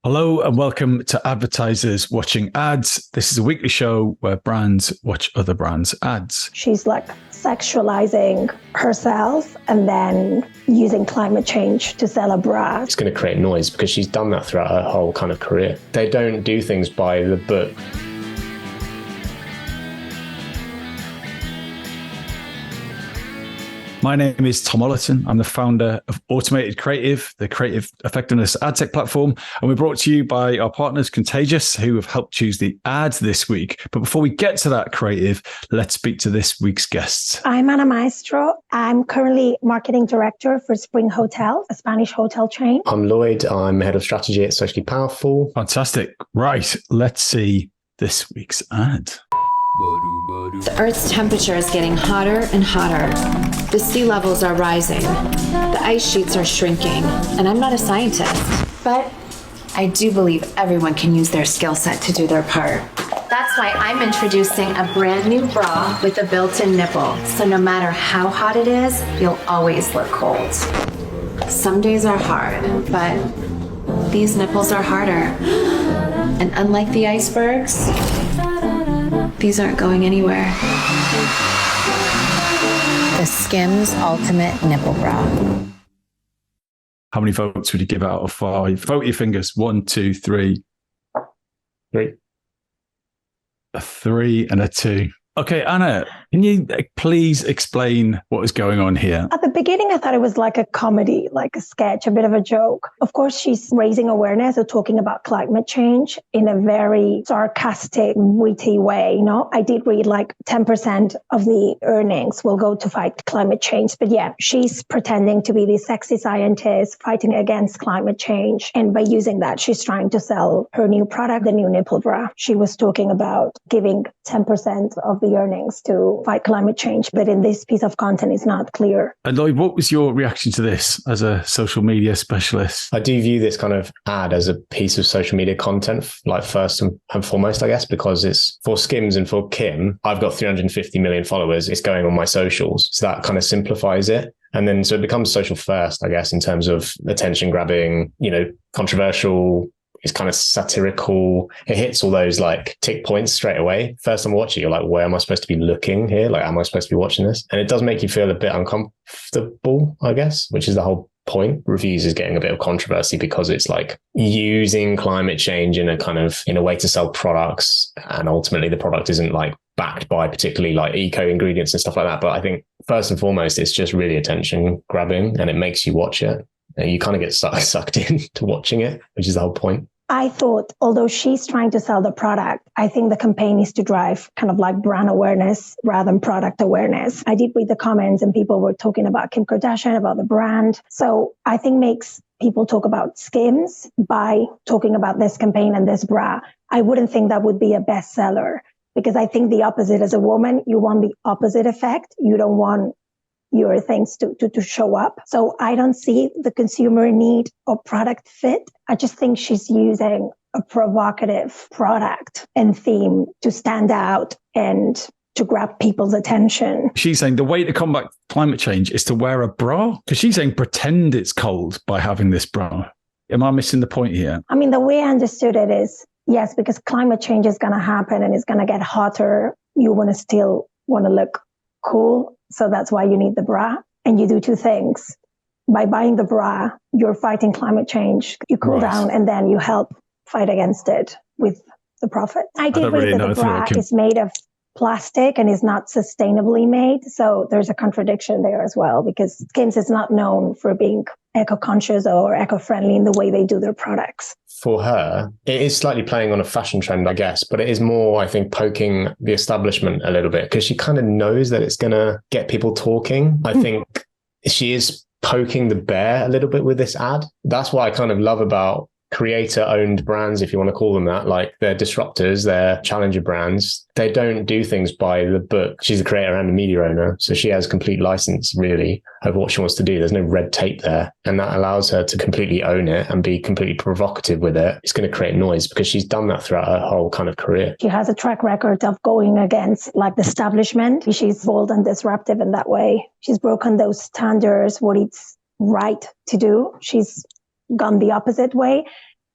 Hello and welcome to Advertisers Watching Ads. This is a weekly show where brands watch other brands' ads. She's like sexualizing herself and then using climate change to sell a bra. It's going to create noise because she's done that throughout her whole kind of career. They don't do things by the book. My name is Tom Ollerton. I'm the founder of Automated Creative, the creative effectiveness ad tech platform. And we're brought to you by our partners, Contagious, who have helped choose the ads this week. But before we get to that creative, let's speak to this week's guests. I'm Maestro. I'm currently marketing director for Spring Hotel, a Spanish hotel chain. I'm Lloyd. I'm head of strategy at Socially Powerful. Fantastic. Right. Let's see this week's ad. The Earth's temperature is getting hotter and hotter. The sea levels are rising. The ice sheets are shrinking. And I'm not a scientist, but I do believe everyone can use their skill set to do their part. That's why I'm introducing a brand new bra with a built-in nipple. So no matter how hot it is, you'll always look cold. Some days are hard, but these nipples are harder. And unlike the icebergs, these aren't going anywhere. The Skims Ultimate Nipple Bra. How many votes would you give out of 5? Vote your fingers. 1, 2, 3. 3. A 3 and a 2. Okay, Anna, can you please explain what is going on here? At the beginning, I thought it was like a comedy, like a sketch, a bit of a joke. Of course, she's raising awareness or talking about climate change in a very sarcastic, witty way. You know, I did read like 10% of the earnings will go to fight climate change. But yeah, she's pretending to be this sexy scientist fighting against climate change. And by using that, she's trying to sell her new product, the new nipple bra. She was talking about giving 10% of the earnings to fight climate change, but in this piece of content it's not clear. And Lloyd, what was your reaction to this as a social media specialist? I do view this kind of ad as a piece of social media content, like first and foremost, I guess, because it's for Skims and for Kim. I've got 350 million followers. It's going on my socials. So that kind of simplifies it. And then so it becomes social first, I guess, in terms of attention grabbing, controversial. It's kind of satirical. It hits all those like tick points straight away. First time watching, you're like, where am I supposed to be looking here? Like, am I supposed to be watching this? And it does make you feel a bit uncomfortable, I guess, which is the whole point. Reviews is getting a bit of controversy because it's like using climate change in a way to sell products. And ultimately the product isn't like backed by particularly like eco ingredients and stuff like that. But I think first and foremost, it's just really attention grabbing and it makes you watch it. You kind of get sucked in to watching it, which is the whole point. I thought, although she's trying to sell the product, I think the campaign is to drive kind of like brand awareness rather than product awareness. I did read the comments and people were talking about Kim Kardashian, about the brand. So I think makes people talk about Skims by talking about this campaign and this bra. I wouldn't think that would be a bestseller because I think the opposite as a woman, you want the opposite effect. You don't want your things to show up. So I don't see the consumer need or product fit. I just think she's using a provocative product and theme to stand out and to grab people's attention. She's saying the way to combat climate change is to wear a bra? Because she's saying pretend it's cold by having this bra. Am I missing the point here? I mean, the way I understood it is, yes, because climate change is going to happen and it's going to get hotter. You still want to look cool. So that's why you need the bra. And you do 2 things. By buying the bra, you're fighting climate change. You cool down and then you help fight against it with the profit. I did read that the bra is made of plastic and is not sustainably made. So there's a contradiction there as well because Skims is not known for being eco-conscious or eco-friendly in the way they do their products. For her, it is slightly playing on a fashion trend, I guess, but it is more, I think, poking the establishment a little bit because she kind of knows that it's going to get people talking. I think she is poking the bear a little bit with this ad. That's what I kind of love about creator-owned brands, if you want to call them that. Like they're disruptors, they're challenger brands. They don't do things by the book. She's a creator and a media owner, so she has complete license, really, over what she wants to do. There's no red tape there, and that allows her to completely own it and be completely provocative with it. It's going to create noise because she's done that throughout her whole kind of career. She has a track record of going against like the establishment. She's bold and disruptive in that way. She's broken those standards, what it's right to do. She's gone the opposite way.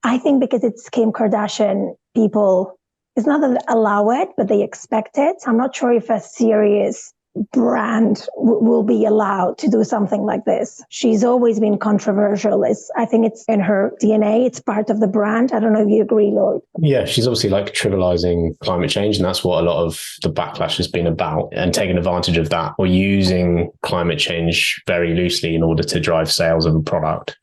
I think because it's Kim Kardashian, people, it's not that they allow it, but they expect it. I'm not sure if a serious brand will be allowed to do something like this. She's always been controversial. I think it's in her DNA. It's part of the brand. I don't know if you agree, Lloyd. Yeah, she's obviously like trivializing climate change, and that's what a lot of the backlash has been about, and taking advantage of that or using climate change very loosely in order to drive sales of a product.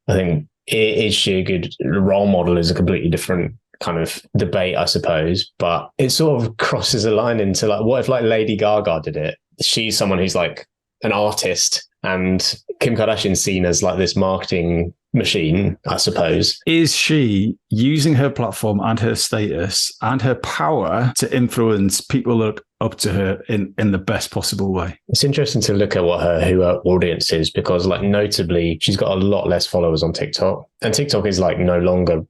I think, is she a good role model is a completely different kind of debate, I suppose, but it sort of crosses a line into like, what if like Lady Gaga did it? She's someone who's like an artist, and Kim Kardashian's seen as like this marketing machine, I suppose. Is she using her platform and her status and her power to influence people look up to her in the best possible way? It's interesting to look at who her audience is, because like notably she's got a lot less followers on TikTok, and TikTok is like no longer,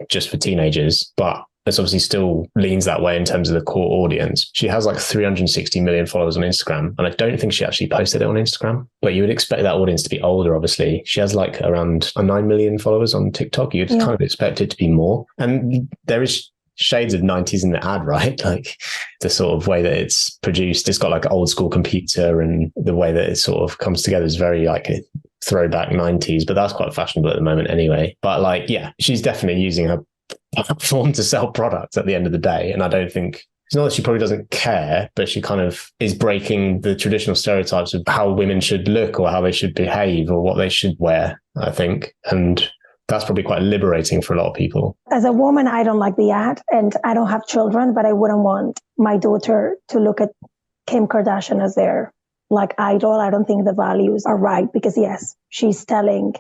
just for teenagers, but it's obviously still leans that way in terms of the core audience. She has like 360 million followers on Instagram, and I don't think she actually posted it on Instagram, but you would expect that audience to be older, obviously. She has like around 9 million followers on TikTok. You'd kind of expect it to be more. And there is shades of 90s in the ad, right? Like the sort of way that it's produced, it's got like an old school computer, and the way that it sort of comes together is very like a throwback 90s, but that's quite fashionable at the moment anyway. But like, yeah, she's definitely using her platform to sell products at the end of the day. And I don't think, it's not that she probably doesn't care, but she kind of is breaking the traditional stereotypes of how women should look or how they should behave or what they should wear, I think. And that's probably quite liberating for a lot of people. As a woman, I don't like the ad, and I don't have children, but I wouldn't want my daughter to look at Kim Kardashian as their like idol. I don't think the values are right, because yes, she's telling,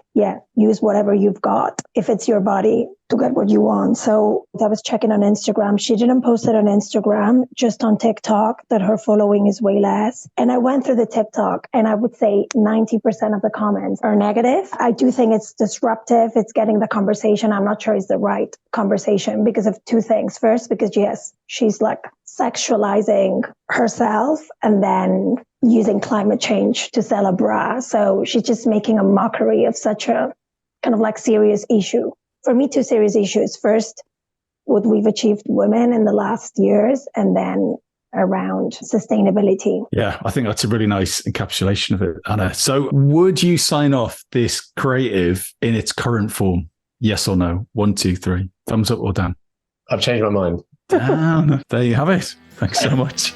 use whatever you've got. If it's your body, to get what you want. So I was checking on Instagram. She didn't post it on Instagram, just on TikTok, that her following is way less. And I went through the TikTok, and I would say 90% of the comments are negative. I do think it's disruptive. It's getting the conversation. I'm not sure it's the right conversation because of two things. First, because yes, she's like sexualizing herself and then using climate change to sell a bra. So she's just making a mockery of such a kind of like serious issue. For me, two serious issues. First, what we've achieved women in the last years, and then around sustainability. Yeah, I think that's a really nice encapsulation of it, Anna. So would you sign off this creative in its current form? Yes or no? 1, 2, 3. Thumbs up or down? I've changed my mind. Down. There you have it. Thanks so much.